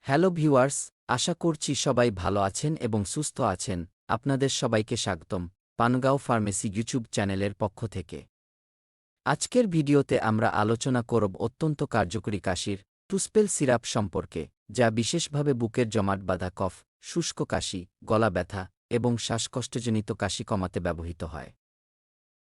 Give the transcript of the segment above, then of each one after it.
Hello viewers, আশা করছি সবাই ভালো আছেন এবং সুস্থ আছেন। আপনাদের সবাইকে স্বাগতম পানগাঁও ফার্মেসি ইউটিউব চ্যানেলের পক্ষ থেকে। আজকের ভিডিওতে আমরা আলোচনা করব অত্যন্ত কার্যকরী কাশির টুস্পেল সিরাপ সম্পর্কে, যা বিশেষভাবে বুকের জমাট বাঁধা কফ, শুষ্ক কাশি, গলা ব্যথা এবং শ্বাসকষ্টজনিত কাশি কমাতে ব্যবহৃত হয়।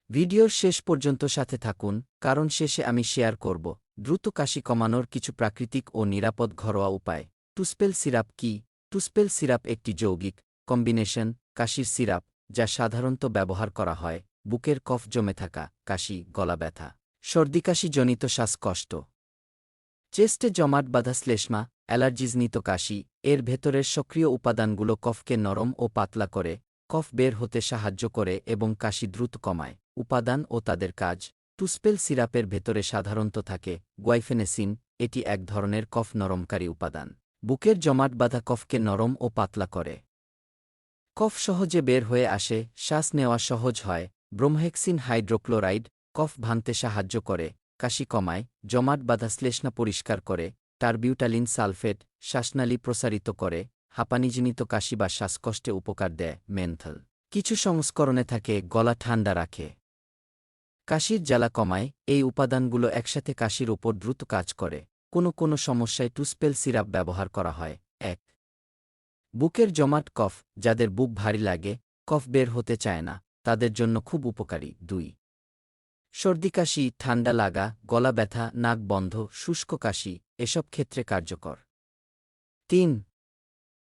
ভিডিওর শেষ পর্যন্ত সাথে থাকুন, কারণ শেষে আমি শেয়ার করব দ্রুত কাশি কমানোর কিছু প্রাকৃতিক ও নিরাপদ ঘরোয়া উপায়। টুস্পেল সিরাপ কি? টুস্পেল সিরাপ একটি যৌগিক কম্বিনেশন কাশির সিরাপ, যা সাধারণত ব্যবহার করা হয় বুকের কফ জমে থাকা কাশি, গলা ব্যথা, সর্দিকাশিজনিত শ্বাসকষ্ট, চেস্টে জমাট বাঁধা শ্লেষ্মা, অ্যালার্জিজনিত কাশি। এর ভেতরের সক্রিয় উপাদানগুলো কফকে নরম ও পাতলা করে, কফ বের হতে সাহায্য করে এবং কাশি দ্রুত কমায়। উপাদান ও তাদের কাজ। টুস্পেল সিরাপের ভেতরে সাধারণত থাকে গুয়াইফেনেসিন। এটি এক ধরনের কফ নরমকারী উপাদান। বুকের জমাট বাঁধা কফকে নরম ও পাতলা করে। কফ সহজে বের হয়ে আসে, শ্বাস নেওয়া সহজ হয়। ব্রোমহেক্সিন হাইড্রোক্লোরাইড কফ ভাঙতে সাহায্য করে, কাশি কমায়, জমাট বাঁধা শ্লেষ্মা পরিষ্কার করে। টারবিউটালিন সালফেট শ্বাসনালী প্রসারিত করে, হাঁপানিজনিত কাশি বা শ্বাসকষ্টে উপকার দেয়। মেন্থল কিছু সংস্করণে থাকে গলা ঠান্ডা রাখে, কাশির জ্বালা কমায়। এই উপাদানগুলো একসাথে কাশির ওপর দ্রুত কাজ করে। কোনো সমস্যায় টুস্পেল সিরাপ ব্যবহার করা হয়। ১. বুকের জমাট কফ, যাদের বুক ভারী লাগে, কফ বের হতে চায় না, তাদের জন্য খুব উপকারী। ২. সর্দিকাশি, ঠান্ডা লাগা, গলা ব্যথা, নাক বন্ধ, শুষ্ক কাশি, এসব ক্ষেত্রে কার্যকর। ৩.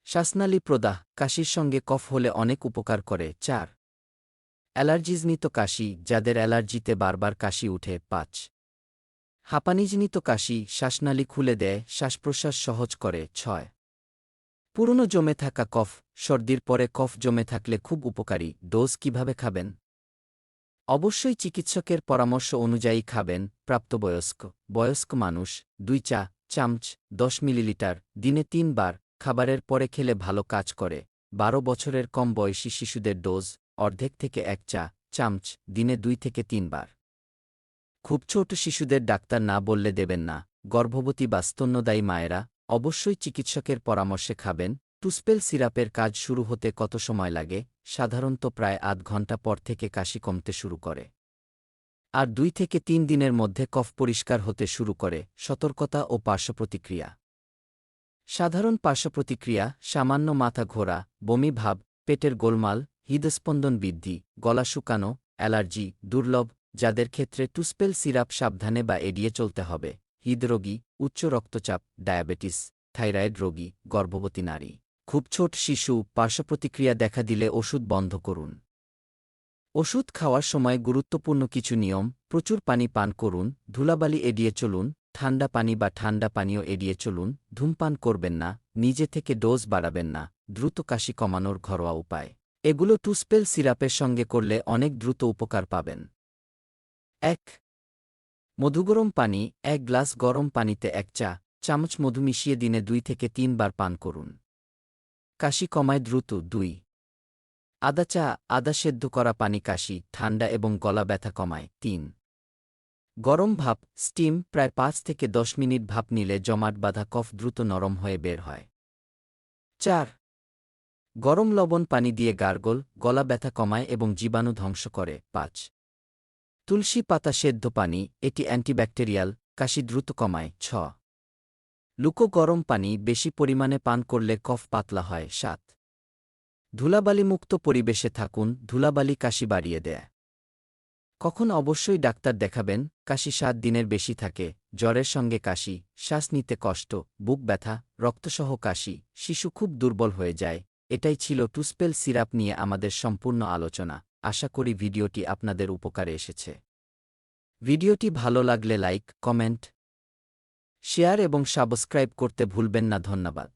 শ্বাসনালী প্রদাহ, কাশির সঙ্গে কফ হলে অনেক উপকার করে। ৪. অ্যালার্জিজনিত কাশি, যাদের অ্যালার্জিতে বারবার কাশি উঠে। ৫. হাঁপানিজনিত কাশি, শ্বাসনালী খুলে দেয়, শ্বাসপ্রশ্বাস সহজ করে। ৬. পুরনো জমে থাকা কফ, সর্দির পরে কফ জমে থাকলে খুব উপকারী। ডোজ কিভাবে খাবেন? অবশ্যই চিকিৎসকের পরামর্শ অনুযায়ী খাবেন। প্রাপ্তবয়স্ক বয়স্ক মানুষ ২ চা চামচ ১০ মিলিলিটার দিনে ৩ বার খাবারের পরে খেলে ভালো কাজ করে। ১২ বছরের কম বয়সী শিশুদের ডোজ অর্ধেক থেকে ১ চা চামচ দিনে ২ থেকে ৩ বার। খুব ছোট শিশুদের ডাক্তার না বললে দেবেন না। গর্ভবতী বা স্তন্যদায়ী মায়েরা অবশ্যই চিকিৎসকের পরামর্শে খাবেন। টুস্পেল সিরাপের কাজ শুরু হতে কত সময় লাগে? সাধারণত প্রায় আধ ঘণ্টা পর থেকে কাশি কমতে শুরু করে, আর ২ থেকে ৩ দিনের মধ্যে কফ পরিষ্কার হতে শুরু করে। সতর্কতা ও পার্শ্বপ্রতিক্রিয়া। সাধারণ পার্শ্বপ্রতিক্রিয়া: সামান্য মাথা ঘোরা, বমি ভাব, পেটের গোলমাল, হৃদস্পন্দন বৃদ্ধি, গলা শুকানো। অ্যালার্জি দুর্লভ, যাদের ক্ষেত্রে টুস্পেল সিরাপ সাবধানে বা এড়িয়ে চলতে হবে: হৃদরোগী, উচ্চ রক্তচাপ, ডায়াবেটিস, থাইরয়েড রোগী, গর্ভবতী নারী। খুব ছোট শিশু পার্শ্বপ্রতিক্রিয়া দেখা দিলে ওষুধ বন্ধ করুন। ওষুধ খাওয়ার সময় গুরুত্বপূর্ণ কিছু নিয়ম: প্রচুর পানি পান করুন, ধুলাবালি এড়িয়ে চলুন, ঠান্ডা পানি বা ঠান্ডা পানীয় এড়িয়ে চলুন, ধূমপান করবেন না, নিজে থেকে ডোজ বাড়াবেন না। দ্রুত কাশি কমানোর ঘরোয়া উপায়। এগুলো টুস্পেল সিরাপের সঙ্গে করলে অনেক দ্রুত উপকার পাবেন। ১. মধুগরম পানি ১ গ্লাস গরম পানিতে ১ চা চামচ মধু মিশিয়ে দিনে ২ থেকে ৩ বার পান করুন। কাশি কমায় দ্রুত। ২. আদা চা আদা সেদ্ধ করা পানি কাশি, ঠান্ডা এবং গলা ব্যথা কমায়। ৩. গরম ভাপ স্টিম প্রায় ৫ থেকে ১০ মিনিট ভাপ নিলে জমাট বাঁধা কফ দ্রুত নরম হয়ে বের হয়। ৪. গরম লবণ পানি দিয়ে গার্গল, গলা ব্যথা কমায় এবং জীবাণু ধ্বংস করে। ৫. তুলসী পাতা সেদ্ধ পানি, এটি অ্যান্টিব্যাকটেরিয়াল, কাশি দ্রুত কমায়। ৬. লুকো গরম পানি বেশি পরিমাণে পান করলে কফ পাতলা হয়। ৭. ধুলাবালিমুক্ত পরিবেশে থাকুন, ধুলাবালি কাশি বাড়িয়ে দেয়। কখন অবশ্যই ডাক্তার দেখাবেন? কাশি ৭ দিনের বেশি থাকে, জ্বরের সঙ্গে কাশি, শ্বাস নিতে কষ্ট, বুক ব্যথা, রক্তসহ কাশি, শিশু খুব দুর্বল হয়ে যায়। এটাই ছিল টুস্পেল সিরাপ নিয়ে আমাদের সম্পূর্ণ আলোচনা। আশা করি ভিডিওটি আপনাদের উপকারে এসেছে। ভিডিওটি ভালো লাগলে লাইক, কমেন্ট, শেয়ার এবং সাবস্ক্রাইব করতে ভুলবেন না। ধন্যবাদ।